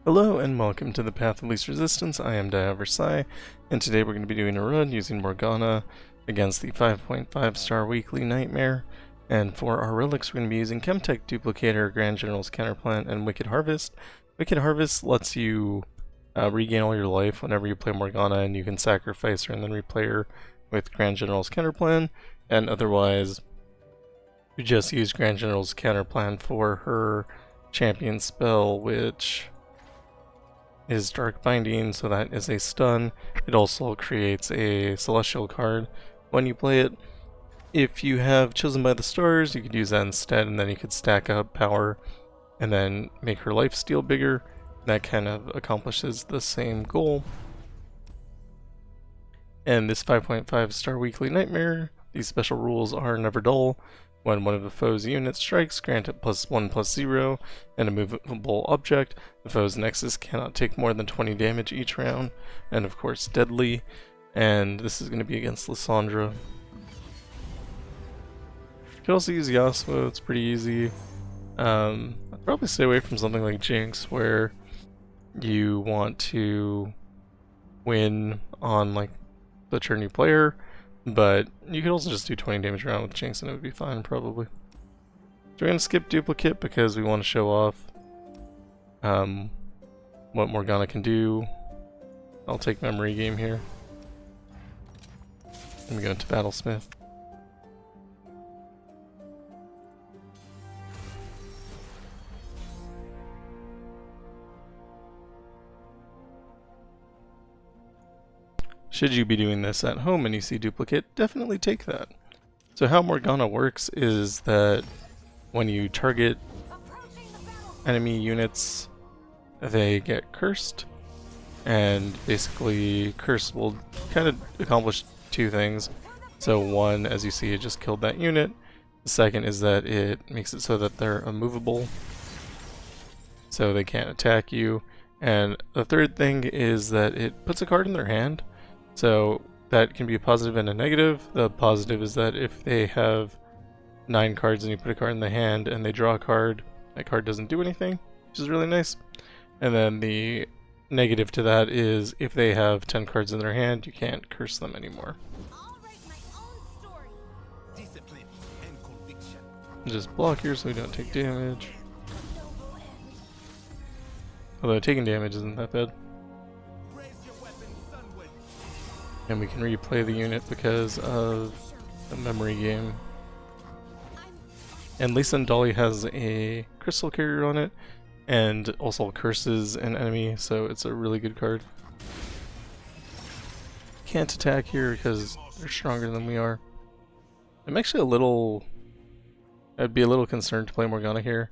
Hello and welcome to the Path of Least Resistance. I am Versailles, and today we're going to be doing a run using Morgana against the 5.5 star weekly Nightmare. And for our relics, we're going to be using Chemtech Duplicator, Grand General's Counterplan, and Wicked Harvest. Wicked Harvest lets you regain all your life whenever you play Morgana, and you can sacrifice her and then replay her with Grand General's Counterplan, and otherwise you just use Grand General's Counterplan for her champion spell, which is Dark Binding, so that is a stun. It also creates a Celestial card when you play it. If you have Chosen by the Stars, you could use that instead, and then you could stack up power and then make her lifesteal bigger. That kind of accomplishes the same goal. And this 5.5 star weekly Nightmare, these special rules are never dull. When one of the foe's units strikes, grant it +1/+0 and a movable object. The foe's nexus cannot take more than 20 damage each round, and of course deadly. And this is going to be against Lissandra. You can also use Yasuo, it's pretty easy. I'd probably stay away from something like Jinx, where you want to win on like the turn you play her. But you could also just do 20 damage around with Jinx and it would be fine, probably. So we're going to skip Duplicate because we want to show off what Morgana can do. I'll take Memory Game here. And we go into Battlesmith. Should you be doing this at home and you see Duplicate, definitely take that. So how Morgana works is that when you target enemy units, they get cursed, and basically curse will kind of accomplish two things. So one, as you see, it just killed that unit. The second is that it makes it so that they're immovable, so they can't attack you. And the third thing is that it puts a card in their hand. So that can be a positive and a negative. The positive is that if they have 9 cards and you put a card in the hand and they draw a card, that card doesn't do anything, which is really nice. And then the negative to that is if they have 10 cards in their hand, you can't curse them anymore. Just block here so we don't take damage. Although taking damage isn't that bad. And we can replay the unit because of the Memory Game. And Lisa and Dolly has a crystal carrier on it, and also curses an enemy, so it's a really good card. Can't attack here because they're stronger than we are. I'm actually I'd be a little concerned to play Morgana here,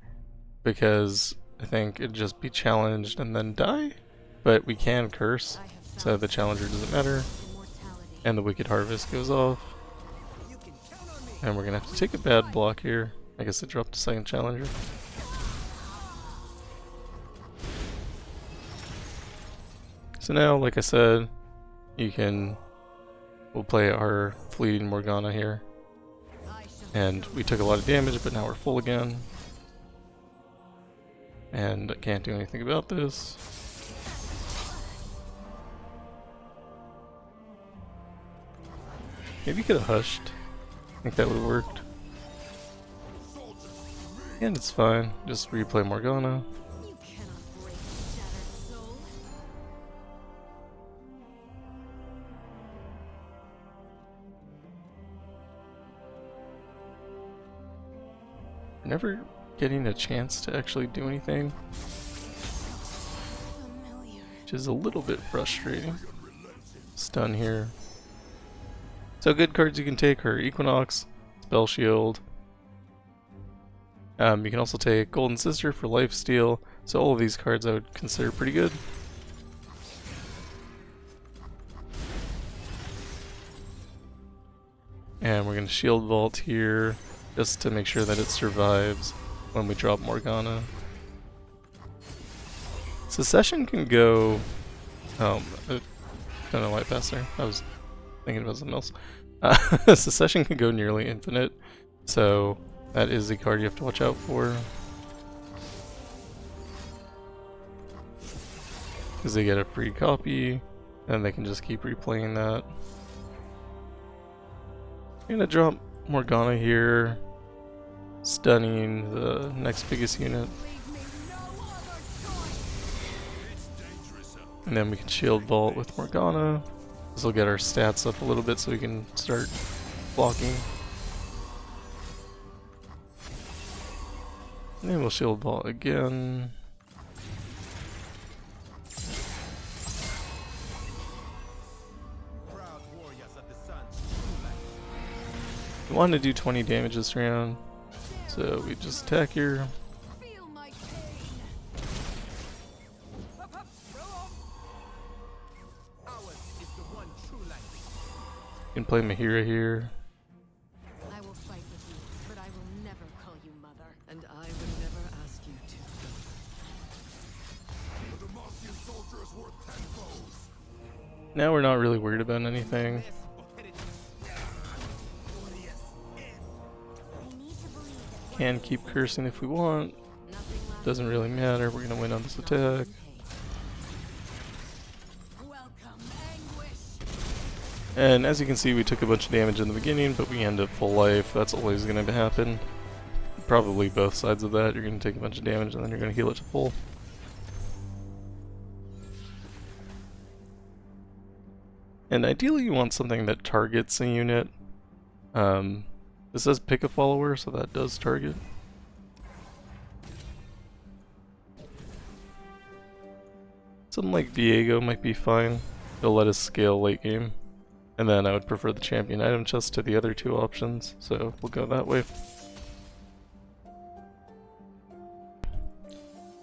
because I think it'd just be challenged and then die, but we can curse, so the challenger doesn't matter. And the Wicked Harvest goes off. And we're gonna have to take a bad block here. I guess it dropped a second challenger. So now, like I said, we'll play our Fleeting Morgana here. And we took a lot of damage, but now we're full again. And I can't do anything about this. Maybe you could have hushed. I think that would have worked. And it's fine. Just replay Morgana. Never getting a chance to actually do anything, which is a little bit frustrating. Stun here. So good cards you can take are Equinox, Spell Shield. You can also take Golden Sister for lifesteal. So all of these cards I would consider pretty good. And we're going to Shield Vault here just to make sure that it survives when we drop Morgana. Secession can go... I don't know why I passed there. I was thinking about something else. Secession can go nearly infinite, so that is a card you have to watch out for. because they get a free copy, and they can just keep replaying that. I'm gonna drop Morgana here, stunning the next biggest unit. And then we can shield vault with Morgana. This will get our stats up a little bit so we can start blocking. And then we'll shield vault again. We want to do 20 damage this round, so we just attack here. You can play Mahira here. I will fight with you, but I will never call you mother, and I would never ask you to. The Demacian soldier is worth 10 foes. Now we're not really worried about anything. Can keep cursing if we want. Doesn't really matter. We're gonna win on this attack. And as you can see, we took a bunch of damage in the beginning, but we end up full life. That's always going to happen. Probably both sides of that. You're going to take a bunch of damage and then you're going to heal it to full. And ideally you want something that targets a unit. This says pick a follower, so that does target. Something like Viego might be fine. It'll let us scale late game. And then I would prefer the champion item chest to the other two options, so we'll go that way.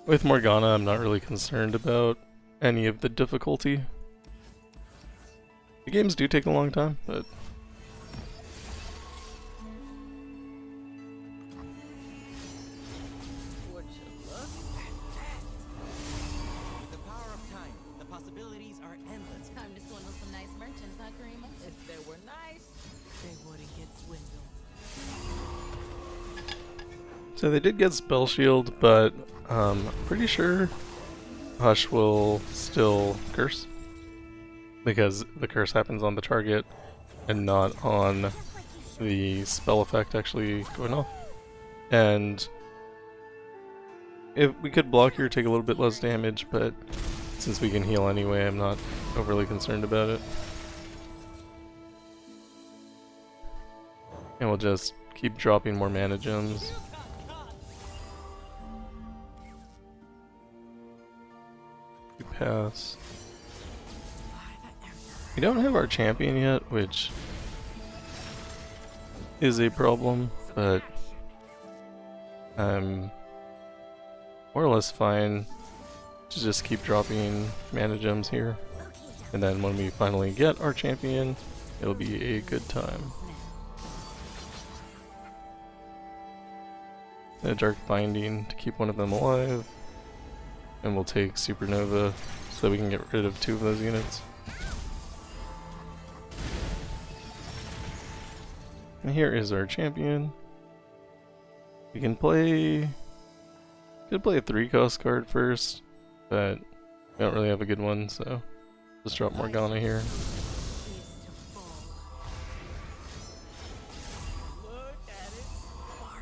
With Morgana, I'm not really concerned about any of the difficulty. The games do take a long time, but... So they did get Spell Shield, but I'm pretty sure Hush will still curse. Because the curse happens on the target and not on the spell effect actually going off. And if we could block here, take a little bit less damage, but since we can heal anyway, I'm not overly concerned about it. And we'll just keep dropping more mana gems. We pass. We don't have our champion yet, which is a problem, but I'm more or less fine to just keep dropping mana gems here. And then when we finally get our champion, it'll be a good time. A Dark Binding to keep one of them alive. And we'll take Supernova so we can get rid of 2 of those units. And here is our champion. We can play... Could play a 3-cost card first, but we don't really have a good one, so just drop Morgana here.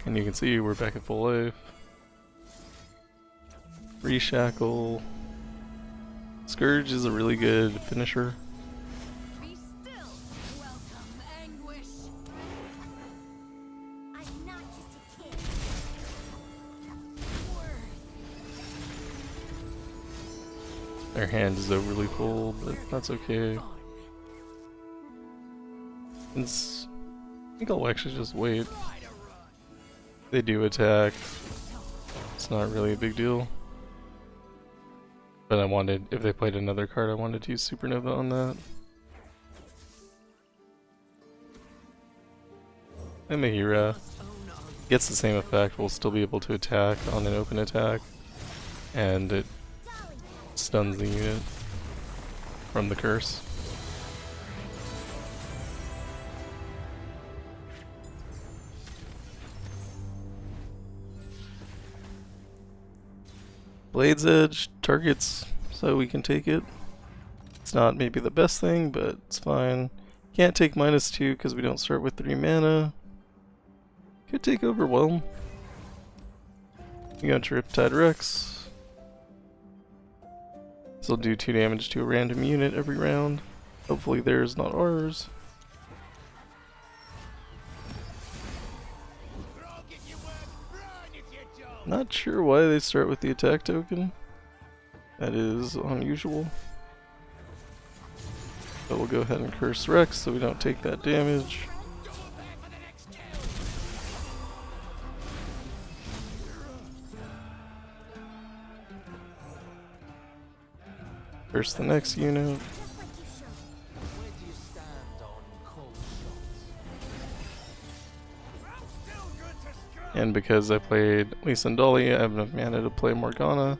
And you can see we're back at full life. Reshackle. Scourge is a really good finisher. Be still. Welcome, anguish. I'm not just a kid. Their hand is overly full, but that's okay. I think I'll actually just wait. They do attack. It's not really a big deal. But I wanted, if they played another card, I wanted to use Supernova on that. And Mahira gets the same effect. We'll still be able to attack on an open attack. And it stuns the unit from the curse. Blade's Edge targets so we can take it. It's not maybe the best thing, but it's fine. Can't take -2 because we don't start with 3 mana. Could take Overwhelm. We go into Riptide Rex. This will do 2 damage to a random unit every round. Hopefully theirs, not ours. Not sure why they start with the attack token. That is unusual. But we'll go ahead and curse Rex so we don't take that damage. Curse the next unit. And because I played Lissandra, I have enough mana to play Morgana,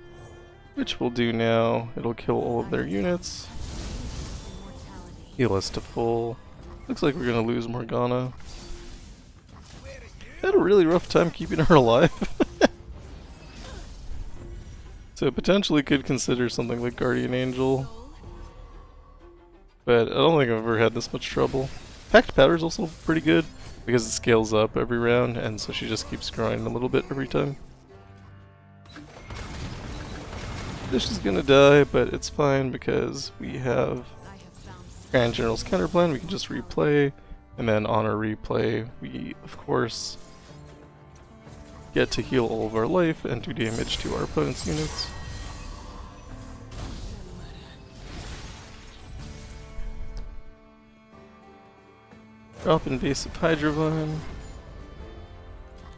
which we'll do now. It'll kill all of their units. Heal us to full. Looks like we're gonna lose Morgana. Had a really rough time keeping her alive. So potentially could consider something like Guardian Angel. But I don't think I've ever had this much trouble. Packed Powder is also pretty good because it scales up every round, and so she just keeps growing a little bit every time. This is gonna die, but it's fine because we have Grand General's Counterplan. We can just replay, and then on our replay, we of course get to heal all of our life and do damage to our opponent's units. Drop Invasive Hydrovine.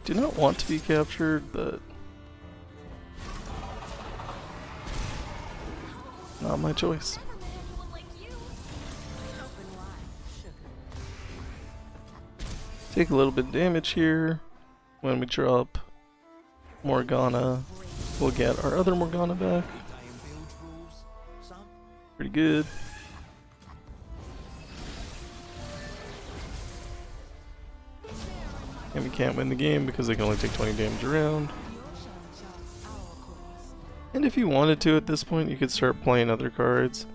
Do not want to be captured, but not my choice. Take a little bit of damage here. When we drop Morgana, we'll get our other Morgana back. Pretty good. And we can't win the game because they can only take 20 damage a round. And if you wanted to at this point, you could start playing other cards,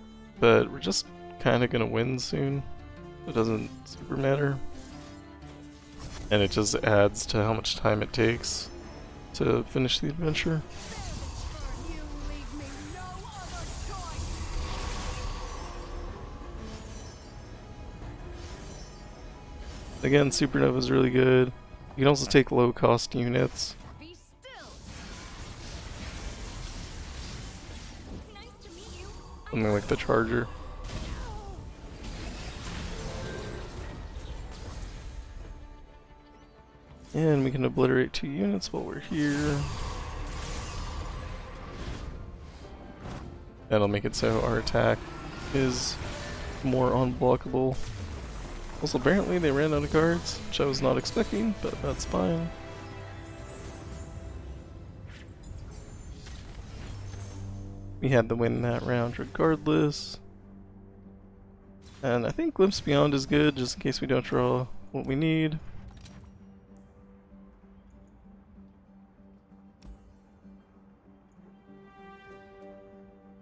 but we're just kind of going to win soon. It doesn't super matter. And it just adds to how much time it takes to finish the adventure. Again, Supernova is really good. You can also take low cost units. Something like the Charger. And we can obliterate 2 units while we're here. That'll make it so our attack is more unblockable. Also, apparently they ran out of cards, which I was not expecting, but that's fine. We had to win that round regardless. And I think Glimpse Beyond is good, just in case we don't draw what we need.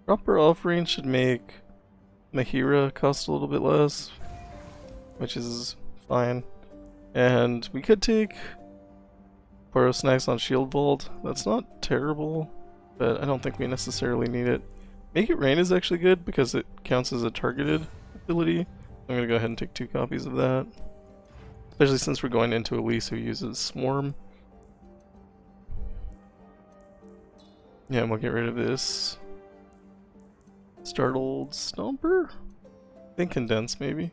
Proper Offering should make Mahira cost a little bit less, which is fine. And we could take Paro Snacks on Shield Vault. That's not terrible, but I don't think we necessarily need it. Make It Rain is actually good because it counts as a targeted ability. I'm going to go ahead and take 2 copies of that. Especially since we're going into Elise who uses Swarm. Yeah, and we'll get rid of this Startled Stomper? I think Condense maybe.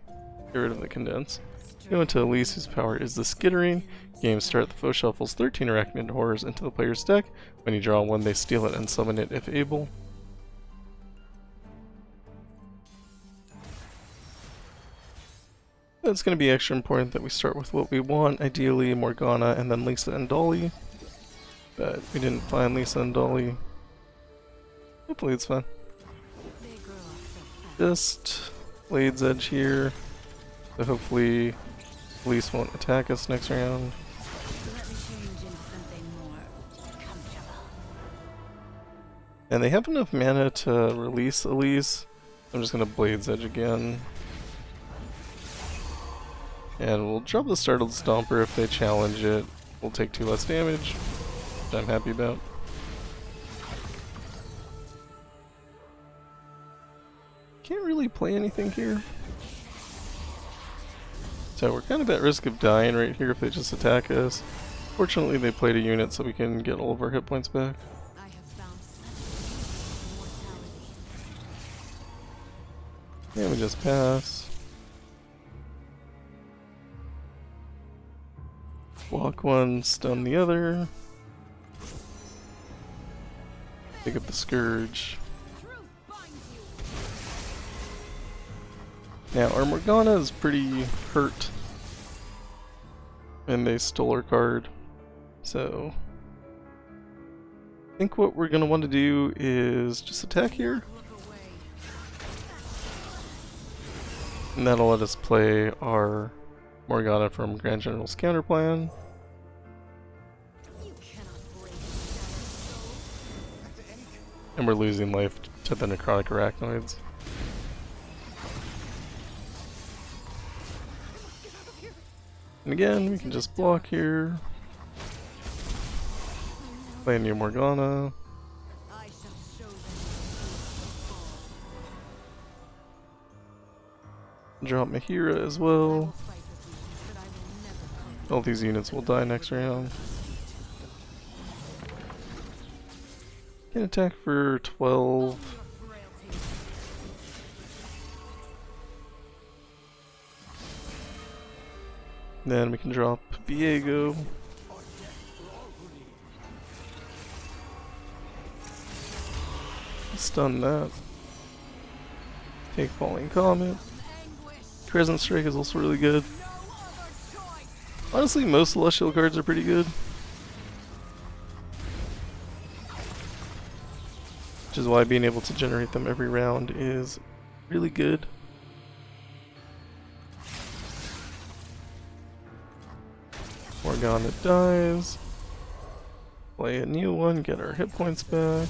Get rid of the Condense. Go into Elise, whose power is the Skittering. Game start, the foe shuffles 13 Arachnid Horrors into the player's deck. When you draw one, they steal it and summon it if able. It's going to be extra important that we start with what we want, ideally Morgana and then Lisa and Dolly. But we didn't find Lisa and Dolly. Hopefully it's fine. Just Blade's Edge here, so hopefully Elise won't attack us next round. And they have enough mana to release Elise. I'm just gonna Blade's Edge again. And we'll drop the Startled Stomper if they challenge it. We'll take 2 less damage, which I'm happy about. Can't really play anything here. So we're kind of at risk of dying right here if they just attack us. Fortunately they played a unit so we can get all of our hit points back. I have found mortality. And we just pass. Block one, stun the other. Pick up the Scourge. Now our Morgana is pretty hurt. And they stole her card. So I think what we're going to want to do is just attack here. And that'll let us play our Morgana from Grand General's Counterplan. And we're losing life to the Necrotic Arachnoids. And again, we can just block here. Play a new Morgana. Drop Mahira as well. All these units will die next round. Can attack for 12. Then we can drop Viego. Stun that. Take Falling Comet. Crescent Strike is also really good. Honestly, most Celestial cards are pretty good. Which is why being able to generate them every round is really good. Morgana dies. Play a new one, get our hit points back. I am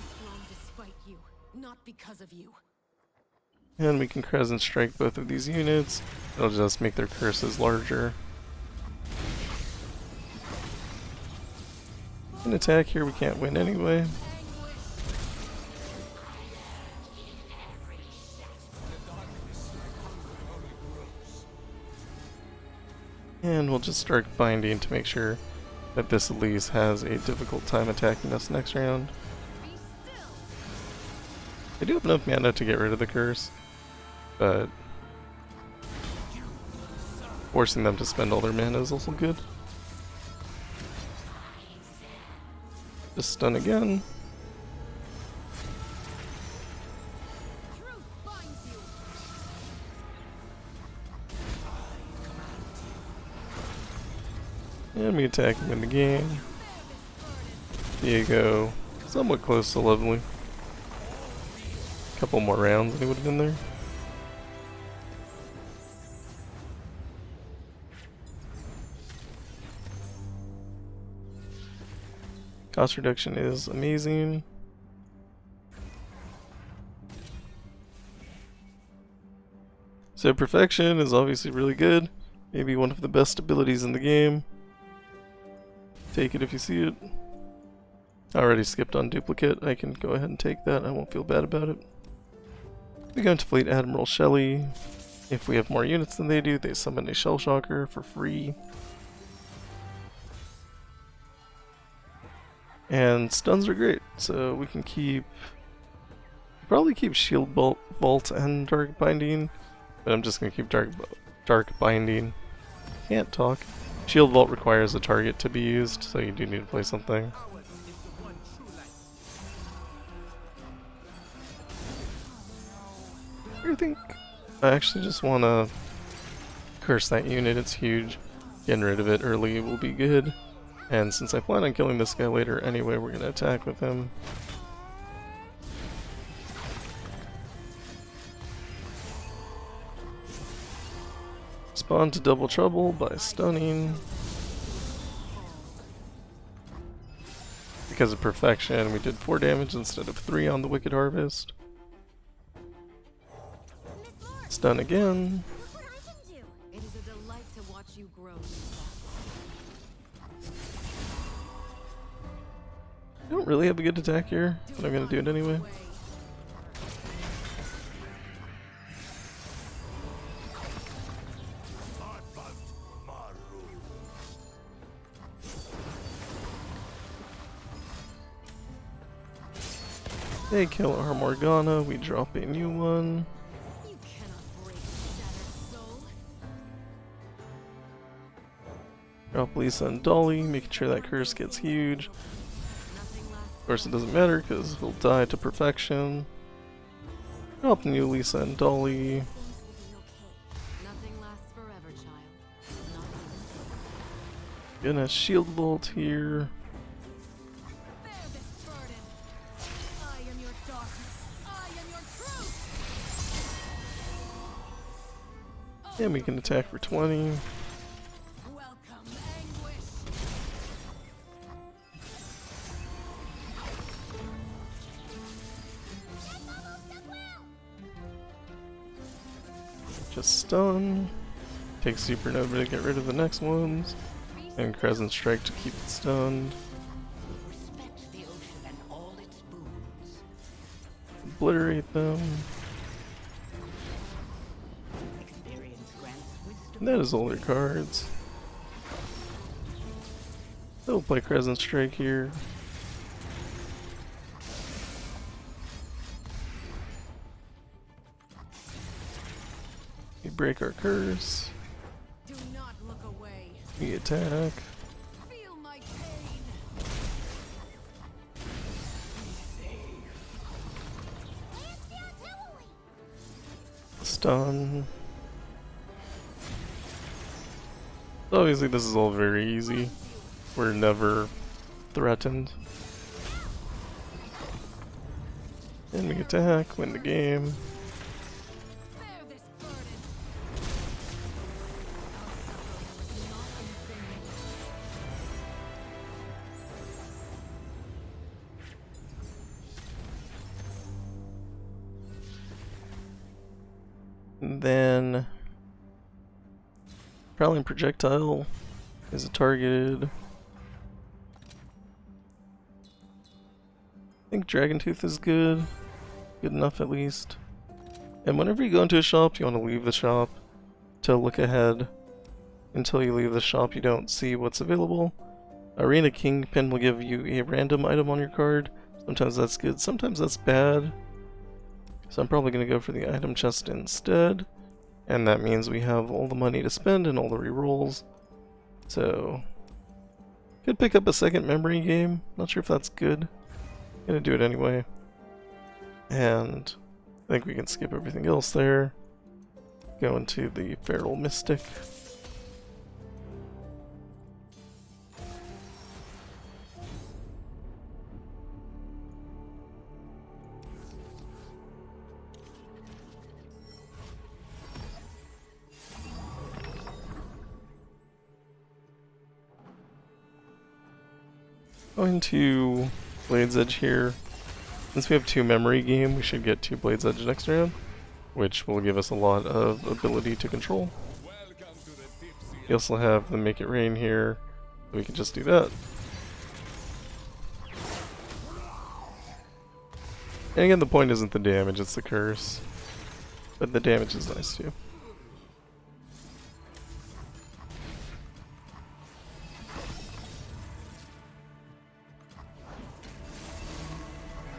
strong despite you, not because of you. And we can Crescent Strike both of these units. It'll just make their curses larger. An attack here, we can't win anyway. And we'll just start binding to make sure that this Elise has a difficult time attacking us next round. I do have enough mana to get rid of the curse, but forcing them to spend all their mana is also good. Just stun again. And we attack him in the game. Viego, somewhat close to leveling. Couple more rounds and he would have been there. Cost reduction is amazing. So Perfection is obviously really good. Maybe one of the best abilities in the game. Take it if you see it. I already skipped on Duplicate. I can go ahead and take that. I won't feel bad about it. We go into Fleet Admiral Shelly. If we have more units than they do, they summon a Shell Shocker for free. And stuns are great, so we can probably keep Shield Bolt and Dark Binding, but I'm just gonna keep Dark Binding. Can't talk. Shield Vault requires a target to be used, so you do need to play something. I think I actually just want to curse that unit, it's huge. Getting rid of it early will be good. And since I plan on killing this guy later anyway, we're going to attack with him. Spawn to double trouble by stunning. Because because of perfection, we did 4 damage instead of 3 on the Wicked Harvest. Stun again. Look what I can do. It is a delight to watch you grow. I don't really have a good attack here, but I'm gonna do it anyway. They kill our Morgana, we drop a new one. You cannot break shattered soul. Drop Lisa and Dolly, making sure that curse gets huge. Nothing lasts. Of course it doesn't matter because he'll die to perfection. Drop new Lisa and Dolly. Things will be okay. Nothing lasts forever, child. Not even. Gonna shield vault here. Bear this burden. I am your darkness. I am your truth. And we can attack for 20. Welcome, anguish. Just stun. Take Supernova to get rid of the next ones. And Crescent Strike to keep it stunned. Respect the ocean and all its boons. Obliterate them. Experience grants wisdom. And that is all their cards. They'll play Crescent Strike here. We break our curse. Do not look away. We attack. Feel my pain. Stun. Obviously this is all very easy. We're never threatened. And we attack, win the game. Bear this burden. Our suffering was not in vain. And then Prowling Projectile is targeted. I think Dragon Tooth is good. Good enough at least. And whenever you go into a shop, you want to leave the shop to look ahead. Until you leave the shop, you don't see what's available. Arena Kingpin will give you a random item on your card. Sometimes that's good, sometimes that's bad. So I'm probably going to go for the item chest instead. And that means we have all the money to spend and all the rerolls. So, could pick up a second memory game. Not sure if that's good. Gonna do it anyway. And I think we can skip everything else there. Go into the Feral Mystic. Going to Blade's Edge here. Since we have 2 memory game, we should get 2 Blade's Edge next round, which will give us a lot of ability to control. We also have the Make It Rain here, so we can just do that. And again, the point isn't the damage, it's the curse. But the damage is nice too.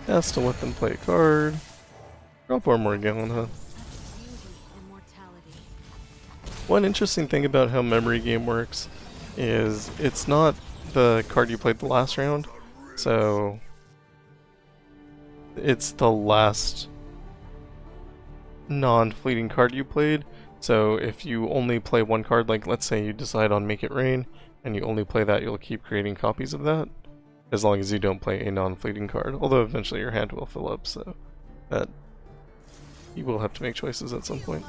Has to let them play a card. Drop our Morgana. Beauty and mortality. One interesting thing about how memory game works is it's not the card you played the last round, so it's the last non-fleeting card you played. So if you only play one card, like let's say you decide on Make It Rain, and you only play that, you'll keep creating copies of that. As long as you don't play a non-fleeting card, although eventually your hand will fill up, so that you will have to make choices at some point.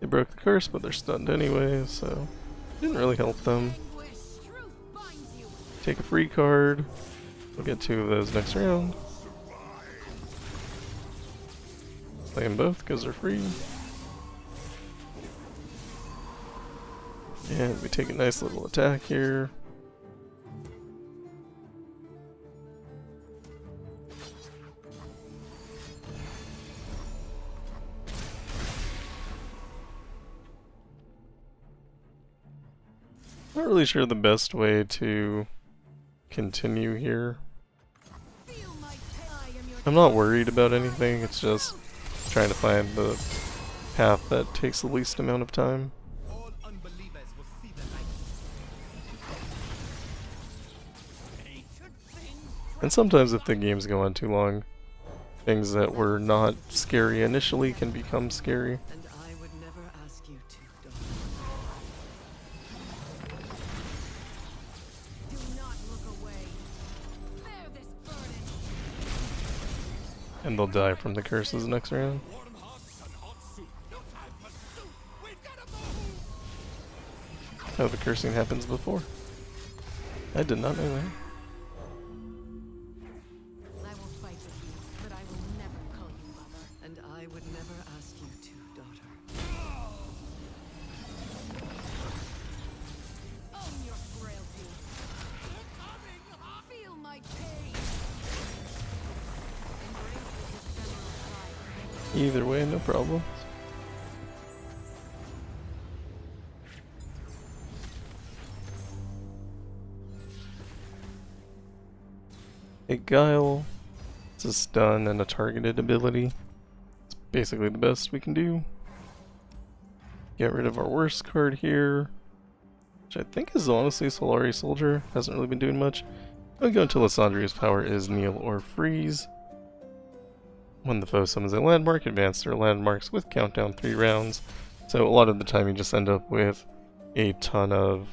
They broke the curse, but they're stunned anyway, so Didn't really help them. Anguish, truth binds you. Take a free card. We'll get 2 of those next round. Play them both because they're free. And we take a nice little attack here. Not really sure the best way to continue here. Feel my I am your I'm not worried about anything, it's just trying to find the path that takes the least amount of time. All unbelievers will see the light. And sometimes if the games go on too long, things that were not scary initially can become scary. and I would never ask you to, daughter. Do not look away. Bear this burden. And they'll die from the curses next round. Warm hearts and hot soup. No time for soup. We've got to move. Oh, the cursing happens before. I did not know that. I will fight with you, but I will never call you mother, and I would never ask you to, daughter. Own your frailty. They're coming. Feel my pain. Embrace this ephemeral fire. Either way, no problem. A Guile. It's a stun and a targeted ability. It's basically the best we can do. Get rid of our worst card here, which I think is honestly Solari Soldier. Hasn't really been doing much. We go into Lissandria's power is Kneel or Freeze. When the foe summons a landmark, advance their landmarks with countdown 3 rounds. So a lot of the time you just end up with a ton of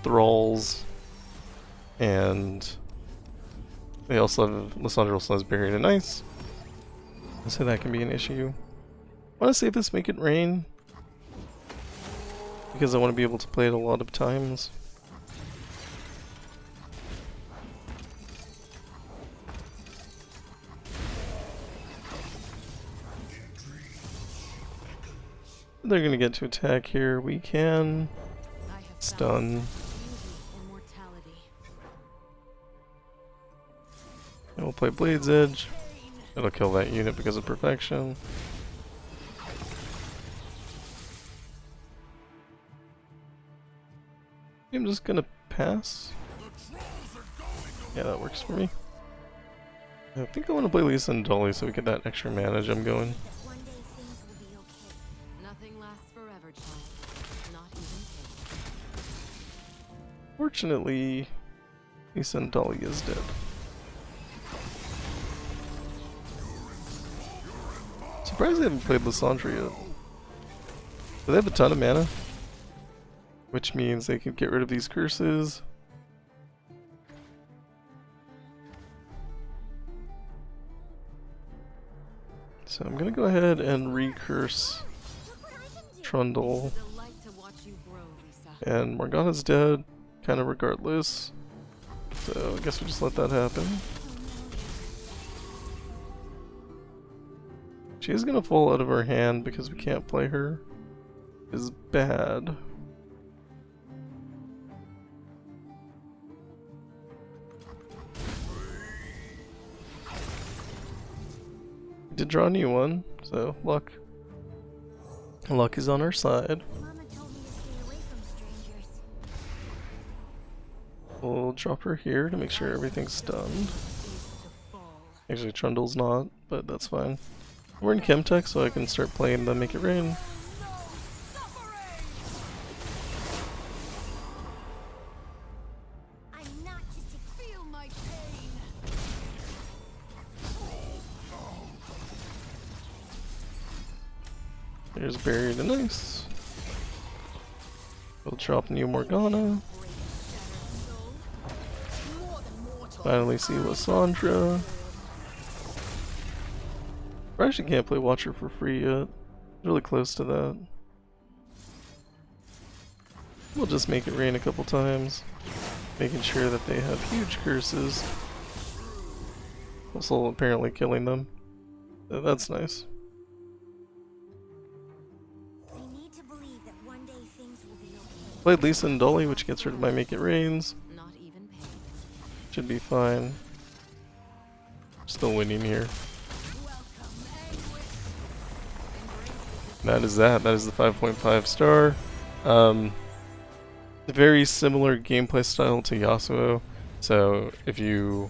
thralls, and they also have Lissandra also has Buried in Ice, so that can be an issue. I want to save this Make It Rain because I want to be able to play it a lot of times. They're gonna get to attack here. We can I have stun. beauty or mortality. And we'll play Blade's Edge. It'll kill that unit because of perfection. I'm just gonna pass. Yeah, that works for me. I think I want to play Lisa and Dolly so we get that extra mana gem going. One day things will be okay. Nothing lasts forever, child. Not even pain. Fortunately, Lisa and Dolly is dead. Surprised they haven't played Lissandra yet. But they have a ton of mana, which means they can get rid of these curses. So I'm gonna go ahead and recurse Trundle, Delight to watch you grow, Lisa. and Morgana's dead, kind of regardless. So I guess we just let that happen. She is gonna fall out of our hand because we can't play her. Is bad. Did draw a new one, so luck. Luck is on our side. Mama told me to stay away from strangers. We'll drop her here to make sure everything's stunned. Actually, Trundle's not, but that's fine. We're in Chemtech, so I can start playing the Make It Rain. I'm not just a Feel my pain. There's Buried in Ice. We'll drop new Morgana. Finally see Lissandra. I actually can't play Watcher for free yet. Really close to that. We'll just make it rain a couple times, making sure that they have huge curses. Also apparently killing them. So that's nice. I need to believe that one day things will be okay. Played Lisa and Dolly, which gets rid of my Make It Rains. Not even pain. Should be fine. Still winning here. That is that. That is the 5.5 star. Very similar gameplay style to Yasuo. So if you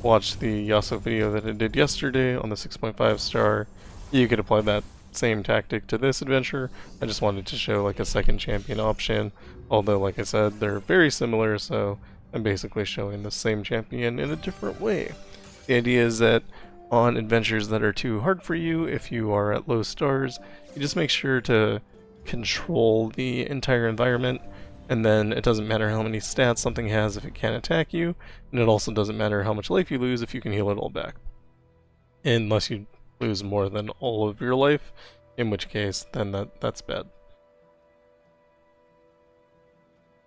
watch the Yasuo video that I did yesterday on the 6.5 star, you could apply that same tactic to this adventure. I just wanted to show like a second champion option, although like I said, they're very similar, so I'm basically showing the same champion in a different way. The idea is that on adventures that are too hard for you, if you are at low stars, you just make sure to control the entire environment, and then it doesn't matter how many stats something has if it can't attack you, and it also doesn't matter how much life you lose if you can heal it all back. Unless you lose more than all of your life, in which case then that's bad.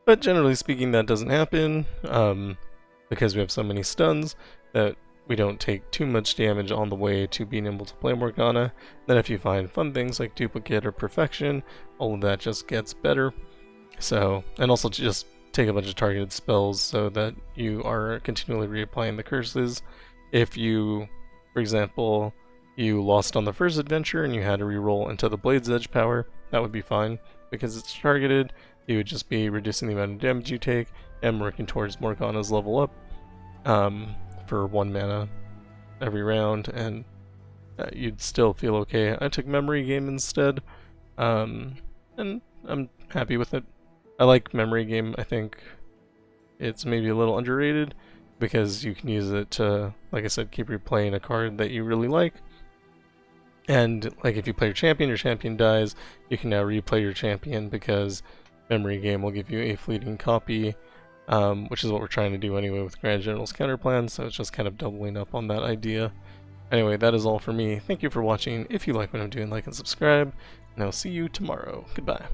But generally speaking, that doesn't happen because we have so many stuns that we don't take too much damage on the way to being able to play Morgana. Then if you find fun things like Duplicate or Perfection, all of that just gets better. So, and also to just take a bunch of targeted spells so that you are continually reapplying the curses. If you, for example, you lost on the first adventure and you had to reroll into the Blade's Edge power, that would be fine because it's targeted. You would just be reducing the amount of damage you take and working towards Morgana's level up for 1 mana every round, and you'd still feel okay. I took Memory Game instead, and I'm happy with it. I like Memory Game. I think it's maybe a little underrated because you can use it to, like I said, keep replaying a card that you really like. And like if you play your champion dies, you can now replay your champion because Memory Game will give you a fleeting copy, which is what we're trying to do anyway with Grand General's Counterplan, so it's just kind of doubling up on that idea. Anyway, that is all for me. Thank you for watching. If you like what I'm doing, like and subscribe, and I'll see you tomorrow. Goodbye.